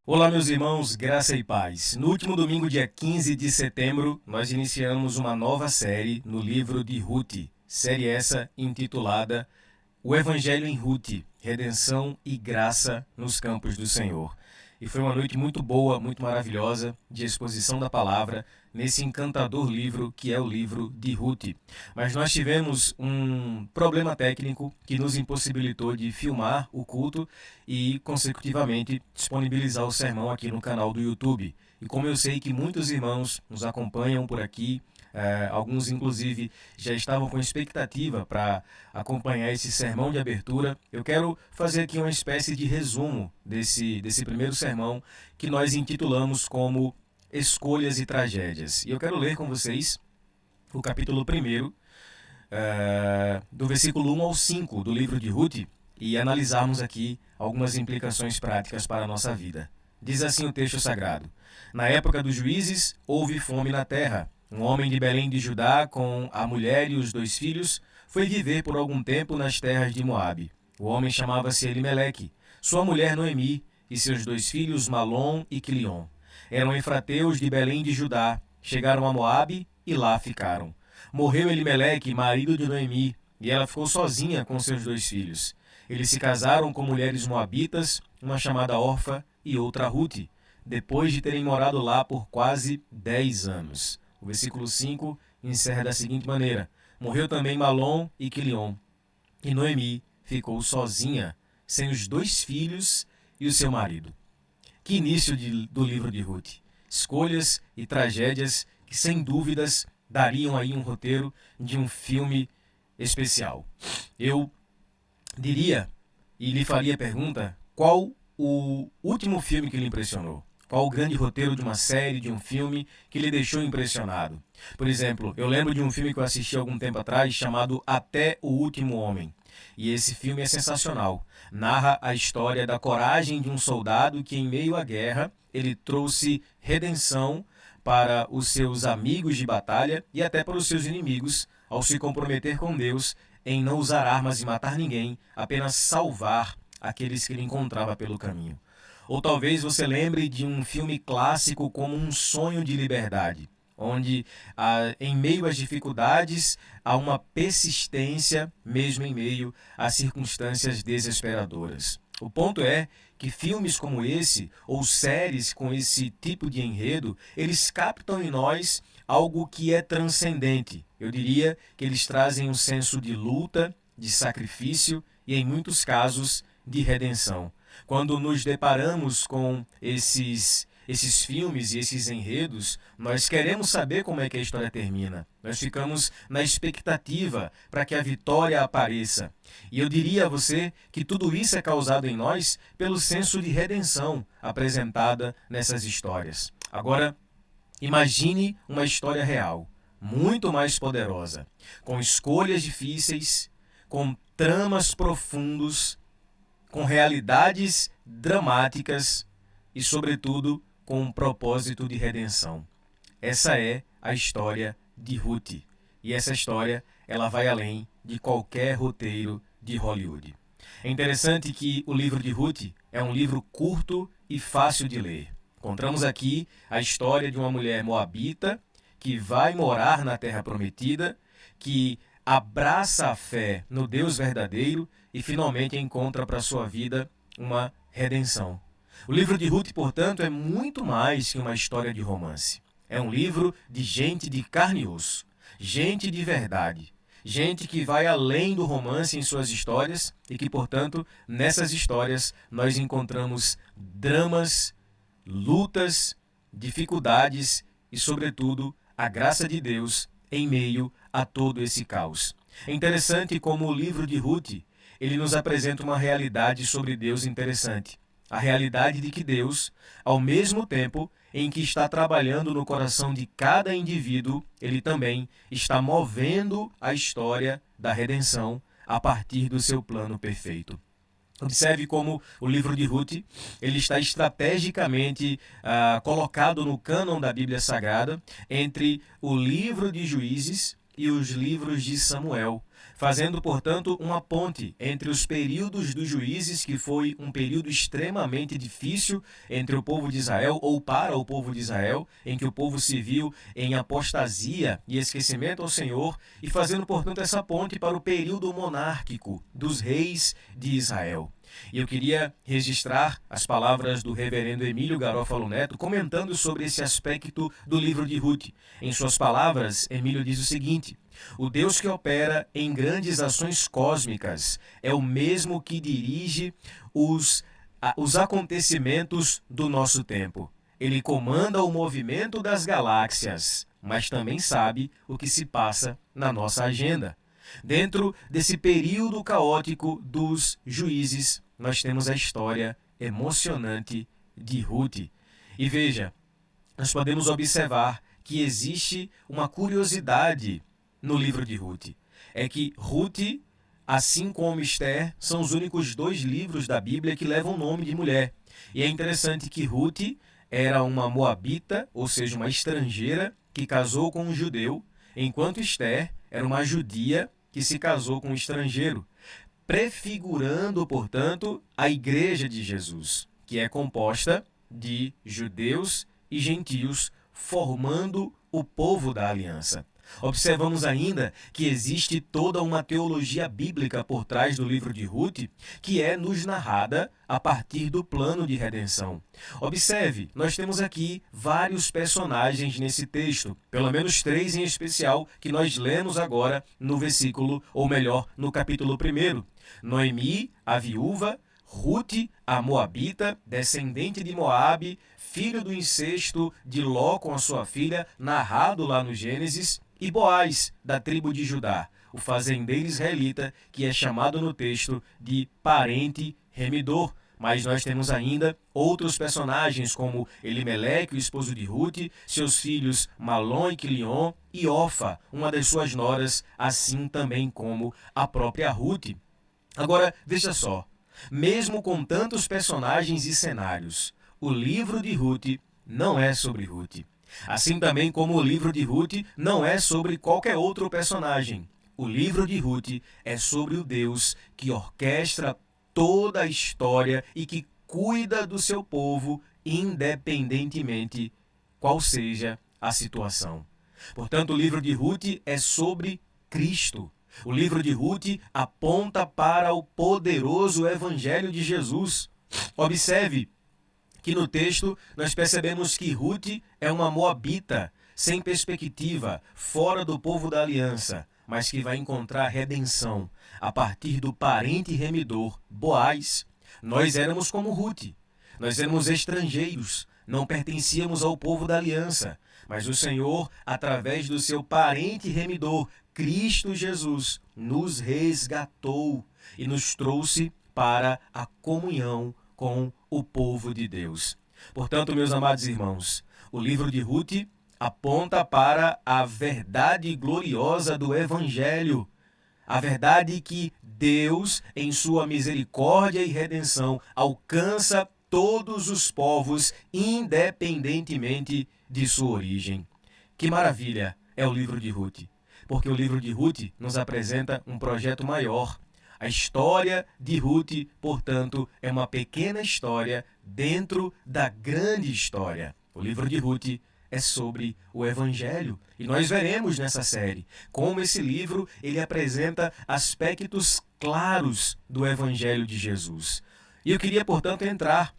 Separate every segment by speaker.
Speaker 1: Olá, meus irmãos, graça e paz. No último domingo, dia 15 de setembro, nós iniciamos uma nova série no livro de Ruth, série essa intitulada O Evangelho em Ruth, Redenção e Graça nos Campos do Senhor. E foi uma noite muito boa, muito maravilhosa, de exposição da palavra nesse encantador livro que é o livro de Ruth. Mas nós tivemos um problema técnico que nos impossibilitou de filmar o culto e, consecutivamente, disponibilizar o sermão aqui no canal do YouTube. E como eu sei que muitos irmãos nos acompanham por aqui, alguns inclusive já estavam com expectativa para acompanhar esse sermão de abertura, eu quero fazer aqui uma espécie de resumo desse primeiro sermão que nós intitulamos como Escolhas e Tragédias. E eu quero ler com vocês o capítulo 1, do versículo 1 ao 5 do livro de Ruth e analisarmos aqui algumas implicações práticas para a nossa vida. Diz assim o texto sagrado: Na época dos juízes, houve fome na terra. Um homem de Belém de Judá, com a mulher e os 2 filhos, foi viver por algum tempo nas terras de Moabe. O homem chamava-se Elimeleque, sua mulher Noemi e seus 2 filhos Malom e Quilion. Eram efrateus de Belém de Judá, chegaram a Moabe e lá ficaram. Morreu Elimeleque, marido de Noemi, e ela ficou sozinha com seus 2 filhos. Eles se casaram com mulheres moabitas, uma chamada Orfa e outra Ruth, depois de terem morado lá por quase 10 anos. O versículo 5 encerra da seguinte maneira: Morreu também Malom e Quilion, e Noemi ficou sozinha, sem os 2 filhos e o seu marido. Que início do livro de Ruth! Escolhas e tragédias que, sem dúvidas, dariam aí um roteiro de um filme especial. Eu diria e lhe faria a pergunta: qual o último filme que lhe impressionou? Qual o grande roteiro de uma série, de um filme que lhe deixou impressionado? Por exemplo, eu lembro de um filme que eu assisti há algum tempo atrás chamado Até o Último Homem. E esse filme é sensacional. Narra a história da coragem de um soldado que, em meio à guerra, ele trouxe redenção para os seus amigos de batalha e até para os seus inimigos, ao se comprometer com Deus em não usar armas e matar ninguém, apenas salvar aqueles que ele encontrava pelo caminho. Ou talvez você lembre de um filme clássico como Um Sonho de Liberdade, onde, em meio às dificuldades, há uma persistência, mesmo em meio a circunstâncias desesperadoras. O ponto é que filmes como esse, ou séries com esse tipo de enredo, eles captam em nós algo que é transcendente. Eu diria que eles trazem um senso de luta, de sacrifício e, em muitos casos, de redenção. Quando nos deparamos com esses filmes e esses enredos, nós queremos saber como é que a história termina. Nós ficamos na expectativa para que a vitória apareça. E eu diria a você que tudo isso é causado em nós pelo senso de redenção apresentada nessas histórias. Agora, imagine uma história real, muito mais poderosa, com escolhas difíceis, com tramas profundos, com realidades dramáticas e, sobretudo, com um propósito de redenção. Essa é a história de Ruth. E essa história, ela vai além de qualquer roteiro de Hollywood. É interessante que o livro de Ruth é um livro curto e fácil de ler. Encontramos aqui a história de uma mulher moabita que vai morar na Terra Prometida, que abraça a fé no Deus verdadeiro e finalmente encontra para sua vida uma redenção. O livro de Ruth, portanto, é muito mais que uma história de romance. É um livro de gente de carne e osso, gente de verdade, gente que vai além do romance em suas histórias e que, portanto, nessas histórias nós encontramos dramas, lutas, dificuldades e, sobretudo, a graça de Deus em meio a todo esse caos. É interessante como o livro de Ruth, ele nos apresenta uma realidade sobre Deus interessante. A realidade de que Deus, ao mesmo tempo em que está trabalhando no coração de cada indivíduo, ele também está movendo a história da redenção a partir do seu plano perfeito. Observe como o livro de Ruth ele está estrategicamente colocado no cânon da Bíblia Sagrada entre o livro de Juízes e os livros de Samuel, fazendo, portanto, uma ponte entre os períodos dos juízes, que foi um período extremamente difícil entre o povo de Israel, ou para o povo de Israel, em que o povo se viu em apostasia e esquecimento ao Senhor, e fazendo, portanto, essa ponte para o período monárquico dos reis de Israel. E eu queria registrar as palavras do reverendo Emílio Garofalo Neto comentando sobre esse aspecto do livro de Ruth. Em suas palavras, Emílio diz o seguinte: o Deus que opera em grandes ações cósmicas é o mesmo que dirige os acontecimentos do nosso tempo. Ele comanda o movimento das galáxias, mas também sabe o que se passa na nossa agenda. Dentro desse período caótico dos juízes, nós temos a história emocionante de Ruth. E veja, nós podemos observar que existe uma curiosidade no livro de Ruth. É que Ruth, assim como Esther, são os únicos 2 livros da Bíblia que levam o nome de mulher. E é interessante que Ruth era uma moabita, ou seja, uma estrangeira, que casou com um judeu, enquanto Esther era uma judia que se casou com um estrangeiro, prefigurando, portanto, a Igreja de Jesus, que é composta de judeus e gentios, formando o povo da aliança. Observamos ainda que existe toda uma teologia bíblica por trás do livro de Ruth, que é nos narrada a partir do plano de redenção. Observe, nós temos aqui vários personagens nesse texto, pelo menos 3 em especial, que nós lemos agora no versículo, ou melhor, no capítulo 1. Noemi, a viúva; Ruth, a moabita, descendente de Moabe, filho do incesto de Ló com a sua filha, narrado lá no Gênesis; e Boaz, da tribo de Judá, o fazendeiro israelita, que é chamado no texto de parente remidor. Mas nós temos ainda outros personagens, como Elimeleque, o esposo de Ruth, seus filhos Malom e Quilion, e Orfa, uma das suas noras, assim também como a própria Ruth. Agora, veja só, mesmo com tantos personagens e cenários, o livro de Ruth não é sobre Ruth. Assim também como o livro de Ruth não é sobre qualquer outro personagem. O livro de Ruth é sobre o Deus que orquestra toda a história e que cuida do seu povo, independentemente qual seja a situação. Portanto, o livro de Ruth é sobre Cristo. O livro de Ruth aponta para o poderoso Evangelho de Jesus. Observe que no texto nós percebemos que Ruth é uma moabita, sem perspectiva, fora do povo da aliança, mas que vai encontrar redenção a partir do parente remidor, Boaz. Nós éramos como Ruth, nós éramos estrangeiros, não pertencíamos ao povo da aliança, mas o Senhor, através do seu parente remidor, Cristo Jesus, nos resgatou e nos trouxe para a comunhão com o povo de Deus. Portanto, meus amados irmãos, o livro de Ruth aponta para a verdade gloriosa do Evangelho, a verdade que Deus, em sua misericórdia e redenção, alcança todos os povos, independentemente de sua origem. Que maravilha é o livro de Ruth, porque o livro de Ruth nos apresenta um projeto maior. A história de Ruth, portanto, é uma pequena história dentro da grande história. O livro de Ruth é sobre o Evangelho. E nós veremos nessa série como esse livro ele apresenta aspectos claros do Evangelho de Jesus. E eu queria, portanto, entrar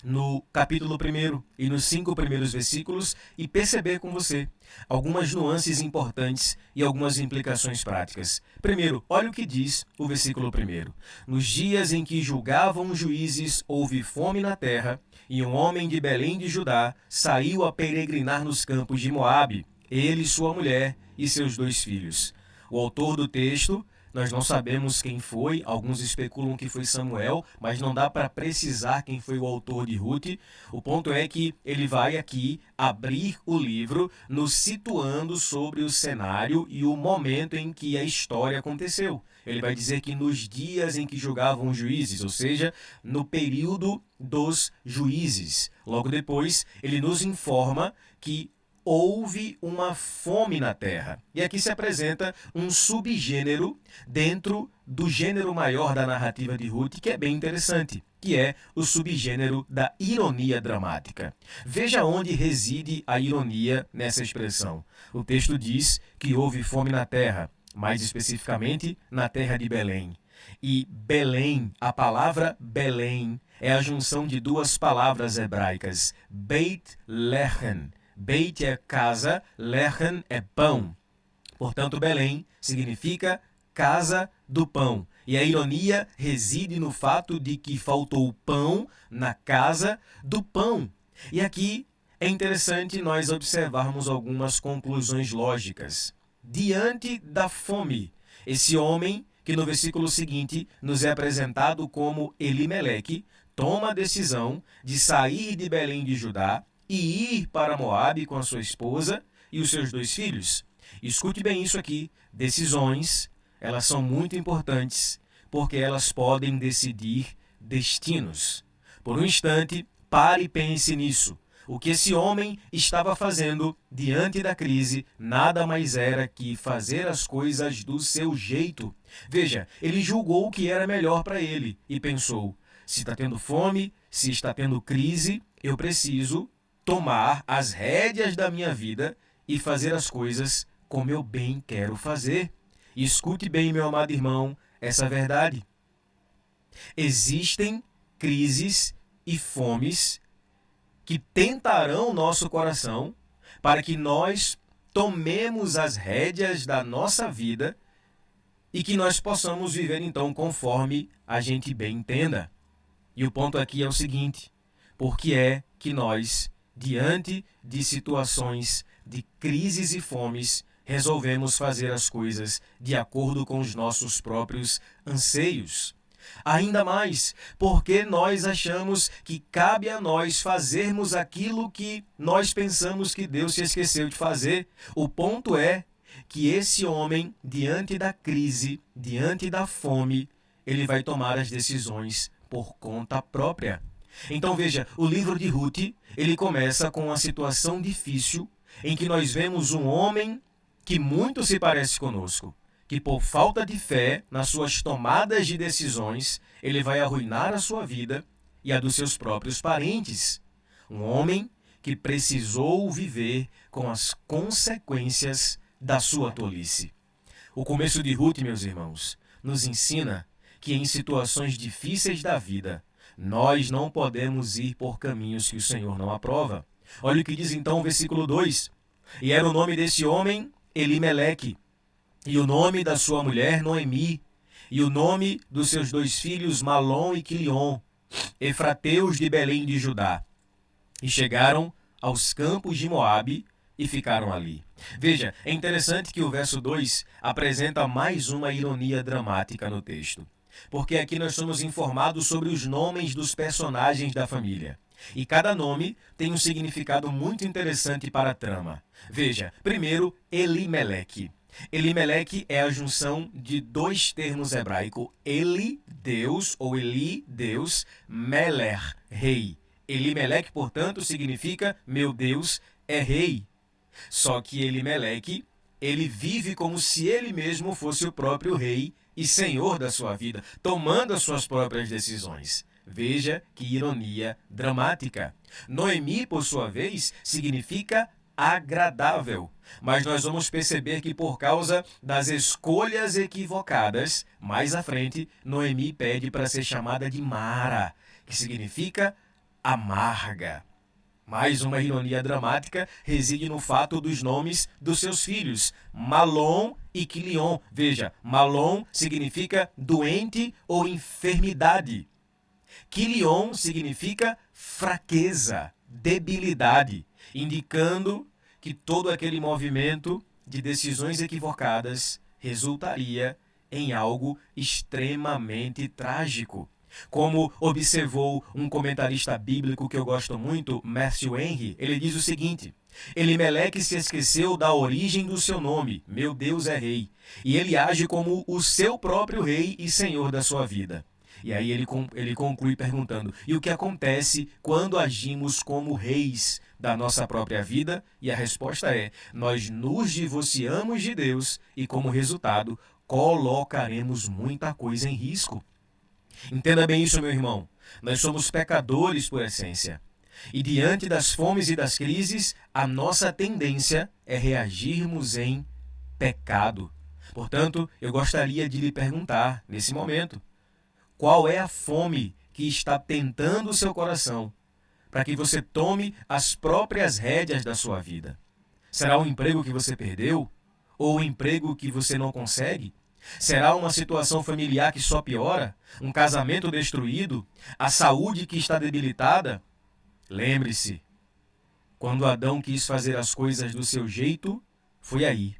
Speaker 1: no capítulo 1 e nos 5 primeiros versículos e perceber com você algumas nuances importantes e algumas implicações práticas. Primeiro, olha o que diz o versículo 1. Nos dias em que julgavam os juízes, houve fome na terra, e um homem de Belém de Judá saiu a peregrinar nos campos de Moabe, ele, sua mulher e seus 2 filhos. O autor do texto, nós não sabemos quem foi, alguns especulam que foi Samuel, mas não dá para precisar quem foi o autor de Ruth. O ponto é que ele vai aqui abrir o livro, nos situando sobre o cenário e o momento em que a história aconteceu. Ele vai dizer que nos dias em que julgavam os juízes, ou seja, no período dos juízes. Logo depois, ele nos informa que houve uma fome na terra. E aqui se apresenta um subgênero dentro do gênero maior da narrativa de Ruth, que é bem interessante, que é o subgênero da ironia dramática. Veja onde reside a ironia nessa expressão. O texto diz que houve fome na terra, mais especificamente na terra de Belém. E Belém, a palavra Belém, é a junção de duas palavras hebraicas, Beit Lehem. Beit é casa, Lehem é pão. Portanto, Belém significa casa do pão. E a ironia reside no fato de que faltou pão na casa do pão. E aqui é interessante nós observarmos algumas conclusões lógicas. Diante da fome, esse homem, que no versículo seguinte nos é apresentado como Elimeleque, toma a decisão de sair de Belém de Judá e ir para Moabe com a sua esposa e os seus 2 filhos. Escute bem isso aqui, decisões, elas são muito importantes, porque elas podem decidir destinos. Por um instante, pare e pense nisso. O que esse homem estava fazendo diante da crise nada mais era que fazer as coisas do seu jeito. Veja, ele julgou o que era melhor para ele e pensou, se está tendo fome, se está tendo crise, eu preciso tomar as rédeas da minha vida e fazer as coisas como eu bem quero fazer. E escute bem, meu amado irmão, essa verdade. Existem crises e fomes que tentarão nosso coração para que nós tomemos as rédeas da nossa vida e que nós possamos viver então conforme a gente bem entenda. E o ponto aqui é o seguinte, por que é que nós, diante de situações de crises e fomes, resolvemos fazer as coisas de acordo com os nossos próprios anseios? Ainda mais, porque nós achamos que cabe a nós fazermos aquilo que nós pensamos que Deus se esqueceu de fazer. O ponto é que esse homem, diante da crise, diante da fome, ele vai tomar as decisões por conta própria. Então veja, o livro de Ruth, ele começa com uma situação difícil em que nós vemos um homem que muito se parece conosco, que por falta de fé nas suas tomadas de decisões, ele vai arruinar a sua vida e a dos seus próprios parentes. Um homem que precisou viver com as consequências da sua tolice. O começo de Ruth, meus irmãos, nos ensina que em situações difíceis da vida, nós não podemos ir por caminhos que o Senhor não aprova. Olha o que diz então o versículo 2. E era o nome desse homem Elimeleque, e o nome da sua mulher Noemi, e o nome dos seus 2 filhos Malom e Quilion, efrateus de Belém de Judá. E chegaram aos campos de Moabe e ficaram ali. Veja, é interessante que o verso 2 apresenta mais uma ironia dramática no texto, porque aqui nós somos informados sobre os nomes dos personagens da família. E cada nome tem um significado muito interessante para a trama. Veja, primeiro, Elimeleque. Elimeleque é a junção de 2 termos hebraicos, Eli, Deus, ou Eli, Deus, Meler, rei. Elimeleque, portanto, significa meu Deus é rei. Só que Elimeleque, ele vive como se ele mesmo fosse o próprio rei e senhor da sua vida, tomando as suas próprias decisões. Veja que ironia dramática. Noemi, por sua vez, significa agradável. Mas nós vamos perceber que por causa das escolhas equivocadas, mais à frente, Noemi pede para ser chamada de Mara, que significa amarga. Mais uma ironia dramática reside no fato dos nomes dos seus filhos, Malom e Quilion. Veja, Malom significa doente ou enfermidade. Quilion significa fraqueza, debilidade, indicando que todo aquele movimento de decisões equivocadas resultaria em algo extremamente trágico. Como observou um comentarista bíblico que eu gosto muito, Matthew Henry, ele diz o seguinte: Elimeleque se esqueceu da origem do seu nome, meu Deus é rei, e ele age como o seu próprio rei e senhor da sua vida. E aí ele conclui perguntando: e o que acontece quando agimos como reis da nossa própria vida? E a resposta é: nós nos divorciamos de Deus e, como resultado, colocaremos muita coisa em risco. Entenda bem isso, meu irmão. Nós somos pecadores por essência. E diante das fomes e das crises, a nossa tendência é reagirmos em pecado. Portanto, eu gostaria de lhe perguntar, nesse momento, qual é a fome que está tentando o seu coração para que você tome as próprias rédeas da sua vida? Será um emprego que você perdeu? Ou um emprego que você não consegue? Será uma situação familiar que só piora? Um casamento destruído? A saúde que está debilitada? Lembre-se, quando Adão quis fazer as coisas do seu jeito, foi aí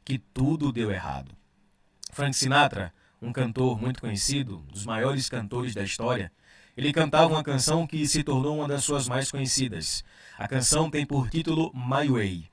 Speaker 1: que tudo deu errado. Frank Sinatra, um cantor muito conhecido, um dos maiores cantores da história, ele cantava uma canção que se tornou uma das suas mais conhecidas. A canção tem por título My Way.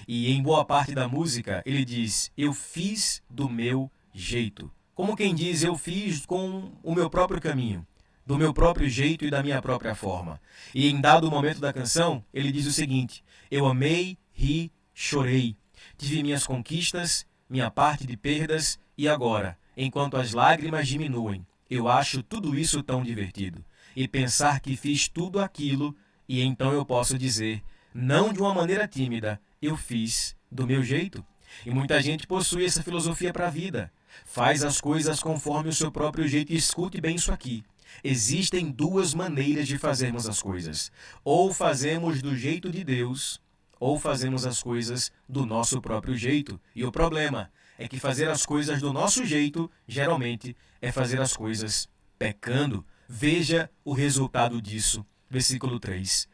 Speaker 1: E em boa parte da música ele diz: eu fiz do meu jeito. Como quem diz, eu fiz com o meu próprio caminho, do meu próprio jeito e da minha própria forma. E em dado momento da canção, ele diz o seguinte: eu amei, ri, chorei. Tive minhas conquistas, minha parte de perdas, e agora, enquanto as lágrimas diminuem, eu acho tudo isso tão divertido. E pensar que fiz tudo aquilo, e então eu posso dizer, não de uma maneira tímida, eu fiz do meu jeito. E muita gente possui essa filosofia para a vida. Faz as coisas conforme o seu próprio jeito. E escute bem isso aqui. Existem duas maneiras de fazermos as coisas. Ou fazemos do jeito de Deus, ou fazemos as coisas do nosso próprio jeito. E o problema é que fazer as coisas do nosso jeito, geralmente, é fazer as coisas pecando. Veja o resultado disso. Versículo 3.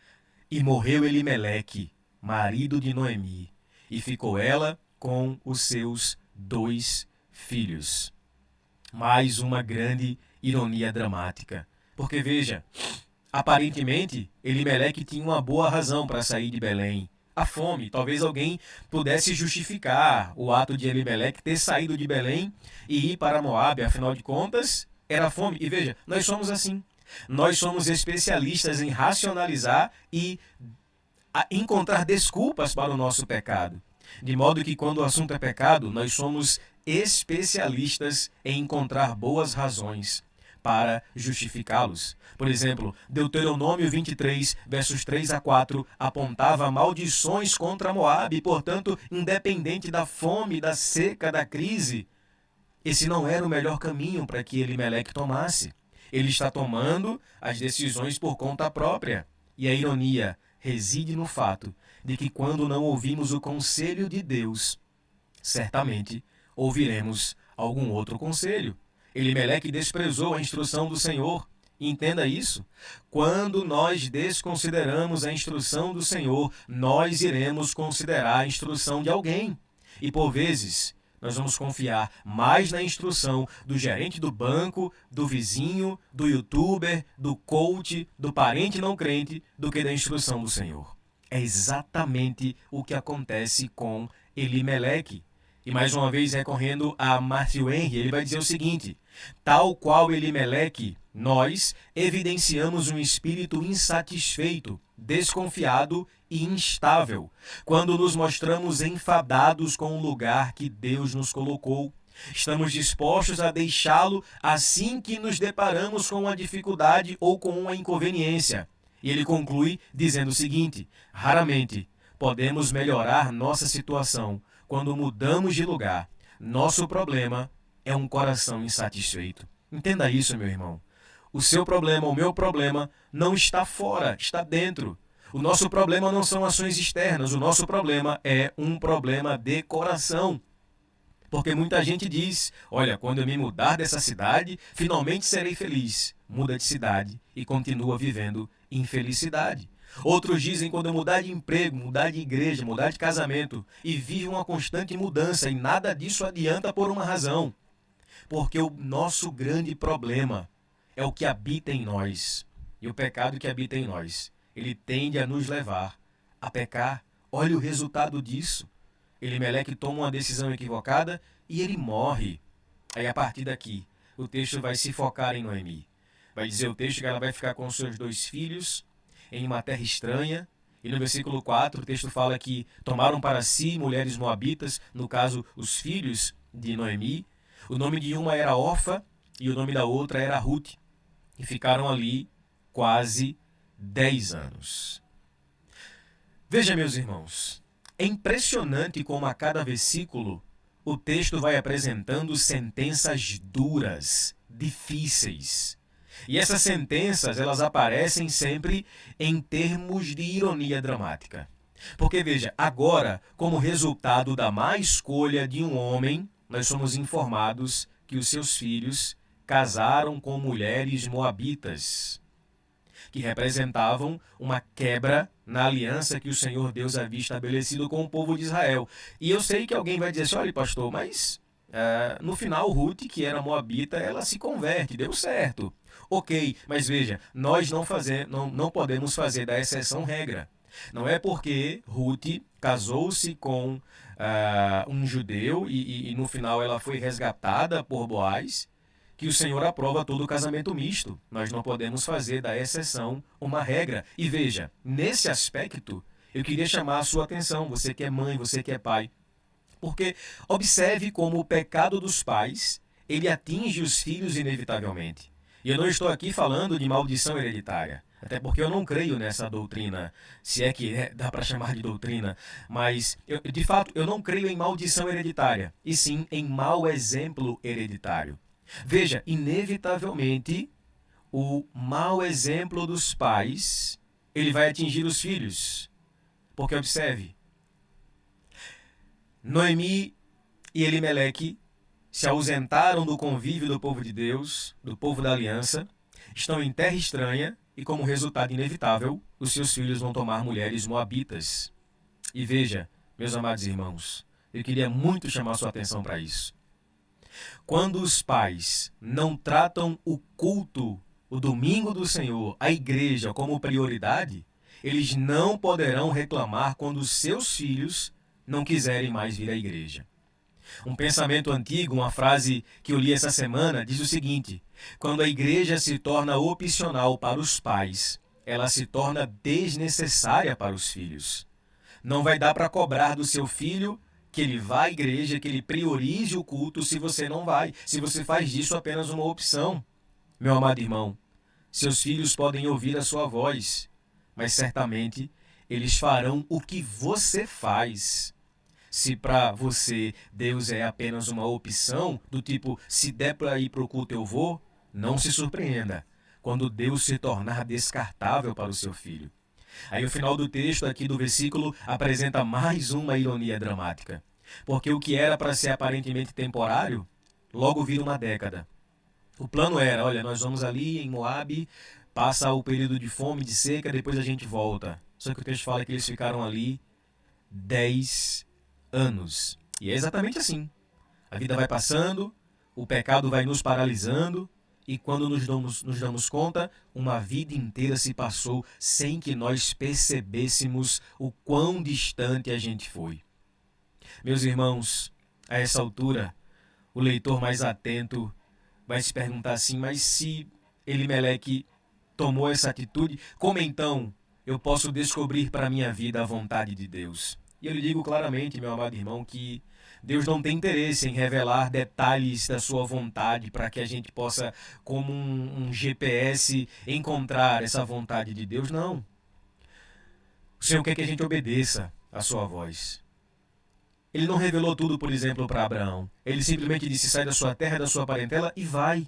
Speaker 1: E morreu Elimeleque, marido de Noemi, e ficou ela com os seus 2 filhos. Mais uma grande ironia dramática. Porque veja, aparentemente, Elimeleque tinha uma boa razão para sair de Belém. A fome. Talvez alguém pudesse justificar o ato de Elimeleque ter saído de Belém e ir para Moabe. Afinal de contas, era fome. E veja, nós somos assim. Nós somos especialistas em racionalizar e encontrar desculpas para o nosso pecado. De modo que quando o assunto é pecado, nós somos especialistas em encontrar boas razões para justificá-los. Por exemplo, Deuteronômio 23, versos 3 a 4, apontava maldições contra Moabe, e, portanto, independente da fome, da seca, da crise, esse não era o melhor caminho para que Elimeleque tomasse. Ele está tomando as decisões por conta própria. E a ironia reside no fato de que quando não ouvimos o conselho de Deus, certamente ouviremos algum outro conselho. Elimeleque desprezou a instrução do Senhor. Entenda isso. Quando nós desconsideramos a instrução do Senhor, nós iremos considerar a instrução de alguém. E por vezes, nós vamos confiar mais na instrução do gerente do banco, do vizinho, do youtuber, do coach, do parente não crente, do que da instrução do Senhor. É exatamente o que acontece com Elimeleque. E mais uma vez, recorrendo a Matthew Henry, ele vai dizer o seguinte: tal qual Elimeleque, nós evidenciamos um espírito insatisfeito, desconfiado e instável, quando nos mostramos enfadados com o lugar que Deus nos colocou. Estamos dispostos a deixá-lo assim que nos deparamos com uma dificuldade ou com uma inconveniência. E ele conclui dizendo o seguinte: raramente podemos melhorar nossa situação quando mudamos de lugar. Nosso problema é um coração insatisfeito. Entenda isso, meu irmão. O seu problema, o meu problema, não está fora, está dentro. O nosso problema não são ações externas, o nosso problema é um problema de coração. Porque muita gente diz: olha, quando eu me mudar dessa cidade, finalmente serei feliz. Muda de cidade e continua vivendo infelicidade. Outros dizem: quando eu mudar de emprego, mudar de igreja, mudar de casamento, e vive uma constante mudança, e nada disso adianta por uma razão. Porque o nosso grande problema é o que habita em nós. E o pecado que habita em nós, ele tende a nos levar a pecar. Olha o resultado disso. Elimeleque toma uma decisão equivocada e ele morre. Aí, a partir daqui, o texto vai se focar em Noemi. Vai dizer o texto que ela vai ficar com os seus 2 filhos em uma terra estranha. E no versículo 4 o texto fala que tomaram para si mulheres moabitas, no caso, os filhos de Noemi. O nome de uma era Orfa e o nome da outra era Ruth. E ficaram ali quase 10 anos. Veja, meus irmãos, é impressionante como a cada versículo o texto vai apresentando sentenças duras, difíceis. E essas sentenças, elas aparecem sempre em termos de ironia dramática. Porque, veja, agora, como resultado da má escolha de um homem, nós somos informados que os seus filhos casaram com mulheres moabitas, que representavam uma quebra na aliança que o Senhor Deus havia estabelecido com o povo de Israel. E eu sei que alguém vai dizer assim, olha, pastor, mas no final Ruth, que era moabita, ela se converte, deu certo. Ok, mas veja, nós não podemos fazer da exceção regra. Não é porque Ruth casou-se com um judeu e no final ela foi resgatada por Boaz, que o Senhor aprova todo casamento misto. Nós não podemos fazer da exceção uma regra. E veja, nesse aspecto, eu queria chamar a sua atenção, você que é mãe, você que é pai. Porque observe como o pecado dos pais, ele atinge os filhos inevitavelmente. E eu não estou aqui falando de maldição hereditária. Até porque eu não creio nessa doutrina, se é que dá para chamar de doutrina. Mas, de fato, eu não creio em maldição hereditária, e sim em mau exemplo hereditário. Veja, inevitavelmente, o mau exemplo dos pais, ele vai atingir os filhos. Porque, observe, Noemi e Elimeleque se ausentaram do convívio do povo de Deus, do povo da aliança, estão em terra estranha e, como resultado inevitável, os seus filhos vão tomar mulheres moabitas. E veja, meus amados irmãos, eu queria muito chamar sua atenção para isso. Quando os pais não tratam o culto, o domingo do Senhor, a igreja como prioridade, eles não poderão reclamar quando os seus filhos não quiserem mais vir à igreja. Um pensamento antigo, uma frase que eu li essa semana, diz o seguinte: quando a igreja se torna opcional para os pais, ela se torna desnecessária para os filhos. Não vai dar para cobrar do seu filho que ele vá à igreja, que ele priorize o culto se você não vai, se você faz disso apenas uma opção. Meu amado irmão, seus filhos podem ouvir a sua voz, mas certamente eles farão o que você faz. Se para você Deus é apenas uma opção, do tipo, se der para ir para o culto eu vou, não se surpreenda quando Deus se tornar descartável para o seu filho. Aí o final do texto aqui do versículo apresenta mais uma ironia dramática. Porque o que era para ser aparentemente temporário, logo vira uma década. O plano era, olha, nós vamos ali em Moabe, passa o período de fome, de seca, depois a gente volta. Só que o texto fala que eles ficaram ali 10 anos. E é exatamente assim. A vida vai passando, o pecado vai nos paralisando, e quando nos damos conta, uma vida inteira se passou sem que nós percebêssemos o quão distante a gente foi. Meus irmãos, a essa altura, o leitor mais atento vai se perguntar assim, mas se Elimeleque tomou essa atitude, como então eu posso descobrir para a minha vida a vontade de Deus? E eu lhe digo claramente, meu amado irmão, que Deus não tem interesse em revelar detalhes da sua vontade para que a gente possa, como um GPS, encontrar essa vontade de Deus. Não. O Senhor quer que a gente obedeça a sua voz. Ele não revelou tudo, por exemplo, para Abraão. Ele simplesmente disse, sai da sua terra, da sua parentela e vai.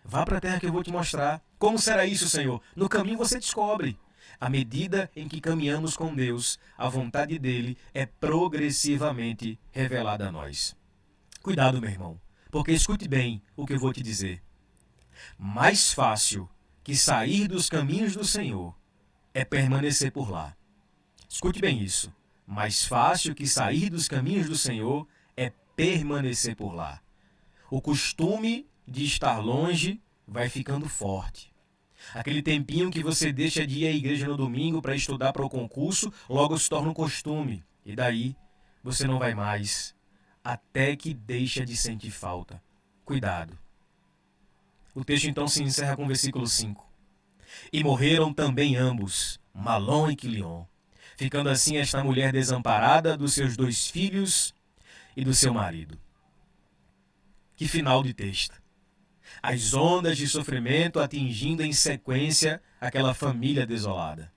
Speaker 1: Vá para a terra que eu vou te mostrar. Como será isso, Senhor? No caminho você descobre. À medida em que caminhamos com Deus, a vontade dele é progressivamente revelada a nós. Cuidado, meu irmão, porque escute bem o que eu vou te dizer. Mais fácil que sair dos caminhos do Senhor é permanecer por lá. Escute bem isso. Mais fácil que sair dos caminhos do Senhor é permanecer por lá. O costume de estar longe vai ficando forte. Aquele tempinho que você deixa de ir à igreja no domingo para estudar para o concurso, logo se torna um costume. E daí você não vai mais, até que deixa de sentir falta. Cuidado. O texto então se encerra com o versículo 5. E morreram também ambos, Malom e Quilion, ficando assim esta mulher desamparada dos seus 2 filhos e do seu marido. Que final de texto! As ondas de sofrimento atingindo em sequência aquela família desolada.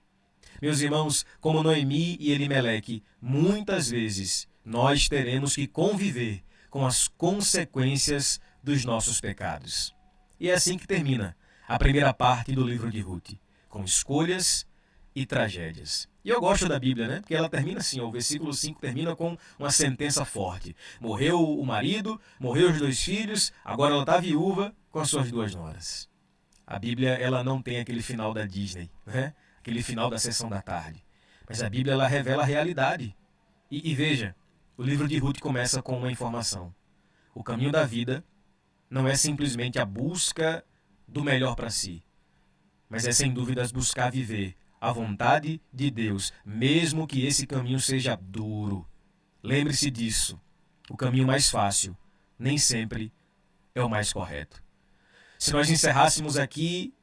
Speaker 1: Meus irmãos, como Noemi e Elimeleque, muitas vezes nós teremos que conviver com as consequências dos nossos pecados. E é assim que termina a primeira parte do livro de Ruth, com escolhas e tragédias. E eu gosto da Bíblia, né? Porque ela termina assim, ó, o versículo 5 termina com uma sentença forte. Morreu o marido, morreu os 2 filhos, agora ela está viúva com as suas 2 noras. A Bíblia, ela não tem aquele final da Disney, né? Aquele final da sessão da tarde. Mas a Bíblia, ela revela a realidade. E veja, o livro de Ruth começa com uma informação. O caminho da vida não é simplesmente a busca do melhor para si, mas é sem dúvidas buscar viver a vontade de Deus, mesmo que esse caminho seja duro. Lembre-se disso. O caminho mais fácil nem sempre é o mais correto. Se nós encerrássemos aqui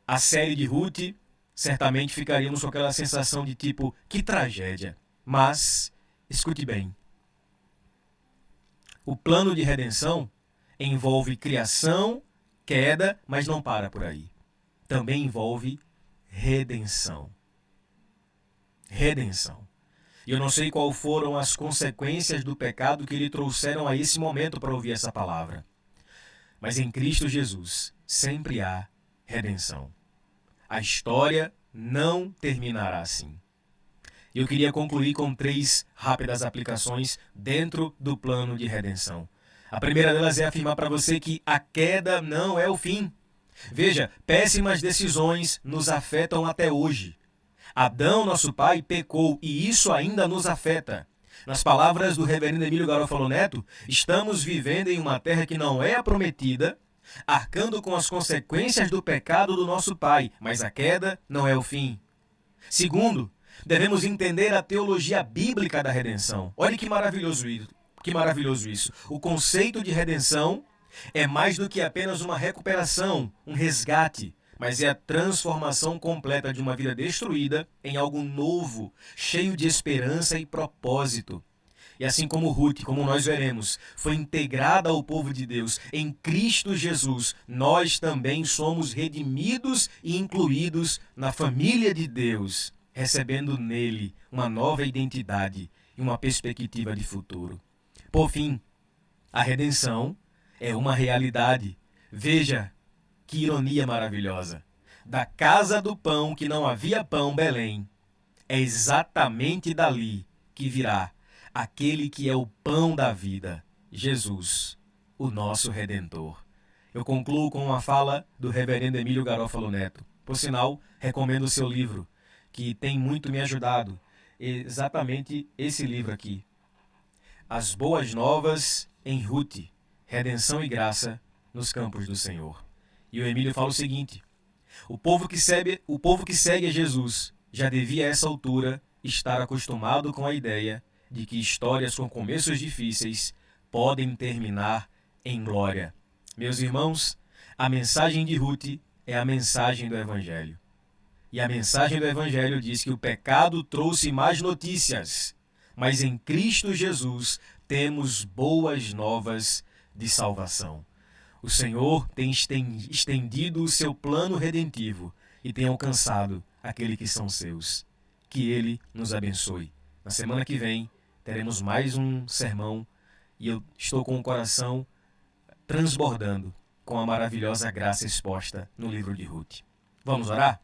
Speaker 1: a série de Ruth, certamente ficaríamos com aquela sensação de tipo, que tragédia. Mas, escute bem. O plano de redenção envolve criação, queda, mas não para por aí. Também envolve redenção. Redenção. E eu não sei qual foram as consequências do pecado que lhe trouxeram a esse momento para ouvir essa palavra. Mas em Cristo Jesus sempre há redenção. A história não terminará assim. E eu queria concluir com 3 rápidas aplicações dentro do plano de redenção. A primeira delas é afirmar para você que a queda não é o fim. Veja, péssimas decisões nos afetam até hoje. Adão, nosso pai, pecou e isso ainda nos afeta. Nas palavras do reverendo Emílio Garofalo Neto, estamos vivendo em uma terra que não é a prometida, arcando com as consequências do pecado do nosso pai, mas a queda não é o fim. Segundo, devemos entender a teologia bíblica da redenção. Olha que maravilhoso isso. Que maravilhoso isso. O conceito de redenção é mais do que apenas uma recuperação, um resgate, mas é a transformação completa de uma vida destruída em algo novo, cheio de esperança e propósito. E assim como Ruth, como nós veremos, foi integrada ao povo de Deus em Cristo Jesus, nós também somos redimidos e incluídos na família de Deus, recebendo nele uma nova identidade e uma perspectiva de futuro. Por fim, a redenção é uma realidade. Veja que ironia maravilhosa. Da casa do pão que não havia pão, Belém, é exatamente dali que virá aquele que é o pão da vida, Jesus, o nosso Redentor. Eu concluo com uma fala do reverendo Emílio Garofalo Neto. Por sinal, recomendo o seu livro, que tem muito me ajudado. Exatamente esse livro aqui. As Boas Novas em Ruth, Redenção e Graça nos Campos do Senhor. E o Emílio fala o seguinte: o povo que segue a Jesus já devia a essa altura estar acostumado com a ideia de que histórias com começos difíceis podem terminar em glória. Meus irmãos, a mensagem de Ruth é a mensagem do Evangelho. E a mensagem do Evangelho diz que o pecado trouxe más notícias, mas em Cristo Jesus temos boas novas de salvação. O Senhor tem estendido o seu plano redentivo e tem alcançado aqueles que são seus. Que Ele nos abençoe. Na semana que vem teremos mais um sermão e eu estou com o coração transbordando com a maravilhosa graça exposta no livro de Ruth. Vamos orar?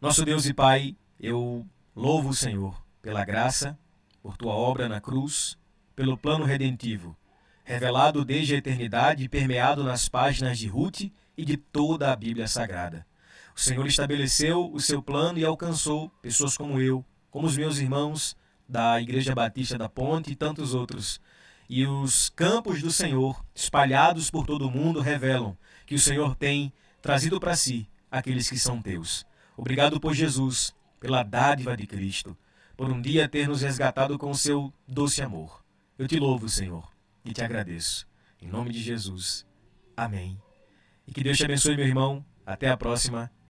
Speaker 1: Nosso Deus e Pai, eu louvo o Senhor pela graça, por Tua obra na cruz, pelo plano redentivo, revelado desde a eternidade e permeado nas páginas de Ruth e de toda a Bíblia Sagrada. O Senhor estabeleceu o seu plano e alcançou pessoas como eu, como os meus irmãos da Igreja Batista da Ponte e tantos outros. E os campos do Senhor, espalhados por todo o mundo, revelam que o Senhor tem trazido para si aqueles que são teus. Obrigado por Jesus, pela dádiva de Cristo, por um dia ter nos resgatado com o seu doce amor. Eu te louvo, Senhor, e te agradeço. Em nome de Jesus. Amém E que Deus te abençoe, meu irmão. Até a próxima.